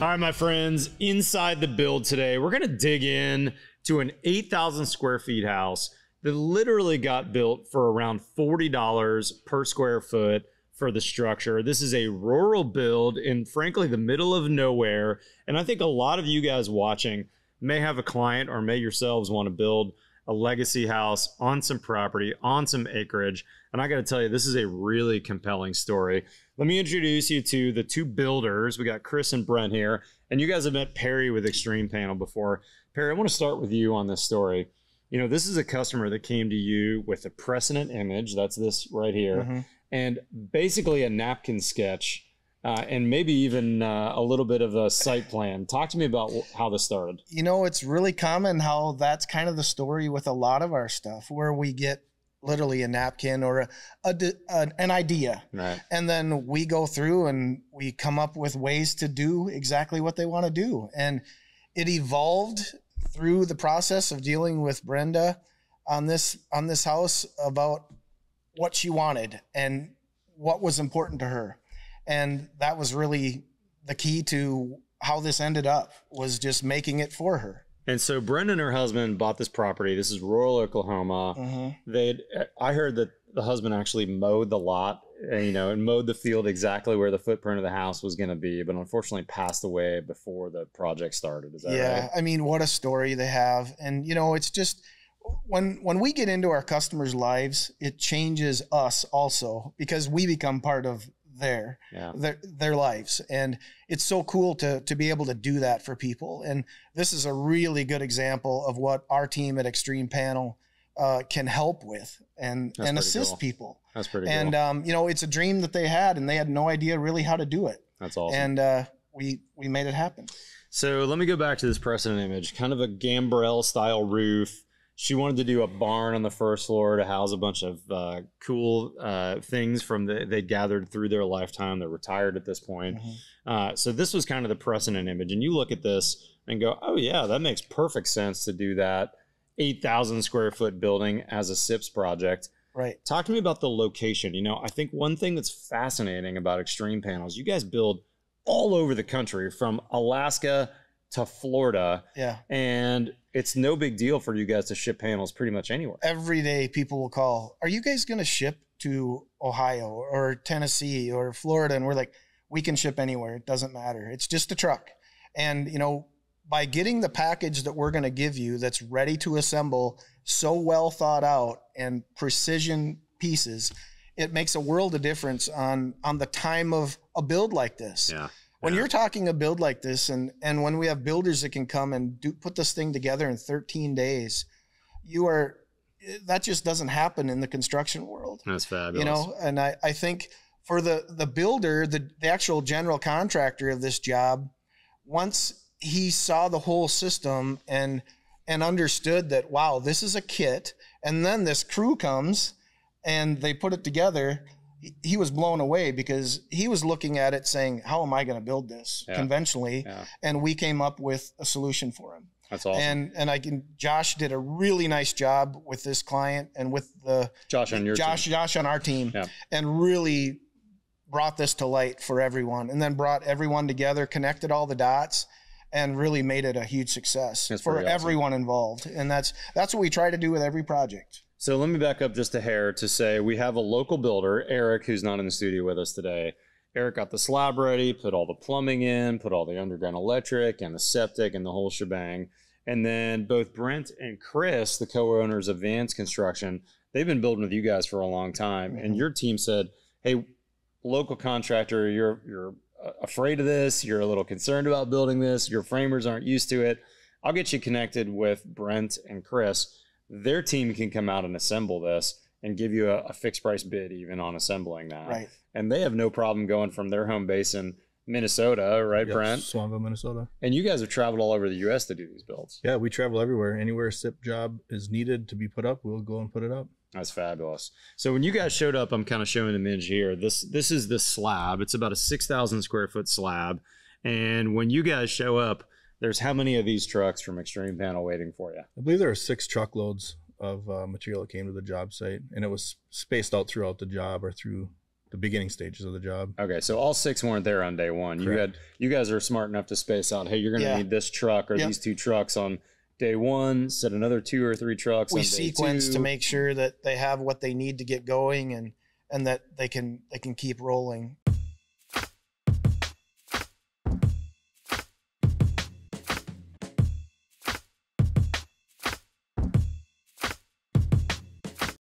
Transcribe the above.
All right, my friends, inside the build today, we're going to dig in to an 8,000 square feet house that literally got built for around $40 per square foot for the structure. This is a rural build in, frankly, the middle of nowhere. And I think a lot of you guys watching may have a client or may yourselves want to build a legacy house on some property, on some acreage. And I got to tell you, this is a really compelling story. Let me introduce you to the two builders. We got Chris and Brent here, and you guys have met Perry with Extreme Panel before. Perry, I want to start with you on this story. You know, this is a customer that came to you with a precedent image. That's this right here. And basically a napkin sketch and maybe even a little bit of a site plan. Talk to me about how this started. You know, it's really common how that's kind of the story with a lot of our stuff, where we get literally a napkin or an idea. Right. And then we go through and we come up with ways to do exactly what they want to do. And it evolved through the process of dealing with Brenda on this house about what she wanted and what was important to her. And that was really the key to how this ended up, was just making it for her. And so Brenda and her husband bought this property. This is rural Oklahoma. I heard that the husband actually mowed the lot, and mowed the field exactly where the footprint of the house was going to be, but unfortunately passed away before the project started. Is that right? Yeah. I mean, what a story they have. And, it's just when we get into our customers' lives, it changes us also, because we become part of their lives. And it's so cool to be able to do that for people. And this is a really good example of what our team at Extreme Panel can help with and assist people. That's pretty cool. And, it's a dream that they had, and they had no idea really how to do it. That's awesome. And we made it happen. So let me go back to this precedent image, kind of a gambrel style roof. She wanted to do a barn on the first floor to house a bunch of cool things from they gathered through their lifetime. They're retired at this point. So this was kind of the precedent image. And you look at this and go, oh yeah, that makes perfect sense to do that 8,000 square foot building as a SIPS project. Right. Talk to me about the location. I think one thing that's fascinating about Extreme Panels, you guys build all over the country, from Alaska to Florida. Yeah. And it's no big deal for you guys to ship panels pretty much anywhere. Every day people will call, are you guys going to ship to Ohio or Tennessee or Florida? And we're like, we can ship anywhere. It doesn't matter. It's just a truck. And, by getting the package that we're going to give you that's ready to assemble, so well thought out and precision pieces, it makes a world of difference on the time of a build like this. Yeah. When you're talking a build like this, and when we have builders that can come and put this thing together in 13 days, that just doesn't happen in the construction world. That's fabulous. And I think for the builder, the actual general contractor of this job, once he saw the whole system and understood that, wow, this is a kit, and then this crew comes and they put it together, he was blown away, because he was looking at it saying, how am I going to build this conventionally? Yeah. And we came up with a solution for him. That's awesome. And Josh did a really nice job with this client and with Josh on our team, and really brought this to light for everyone, and then brought everyone together, connected all the dots, and really made it a huge success for everyone involved. And that's what we try to do with every project. So let me back up just a hair to say we have a local builder, Eric, who's not in the studio with us today. Eric got the slab ready, put all the plumbing in, put all the underground electric and the septic and the whole shebang. And then both Brent and Chris, the co-owners of Vance Construction, they've been building with you guys for a long time. And your team said, hey, local contractor, you're afraid of this, you're a little concerned about building this, your framers aren't used to it. I'll get you connected with Brent and Chris. Their team can come out and assemble this and give you a fixed price bid even on assembling that. Right. And they have no problem going from their home base in Minnesota, right, yep, Brent? Swanville, Minnesota. And you guys have traveled all over the U.S. to do these builds. Yeah, we travel everywhere. Anywhere a SIP job is needed to be put up, we'll go and put it up. That's fabulous. So when you guys showed up, I'm kind of showing an image here. This is the slab. It's about a 6,000 square foot slab. And when you guys show up, there's how many of these trucks from Extreme Panel waiting for you? I believe there are 6 truckloads of material that came to the job site, and it was spaced out throughout the job or through the beginning stages of the job. Okay, so all 6 weren't there on day one. Correct. You guys are smart enough to space out, hey, you're going to Yeah. need this truck or Yep. these 2 trucks on day 1, set another 2 or 3 trucks We on day sequence 2. to make sure that they have what they need to get going and that they can keep rolling.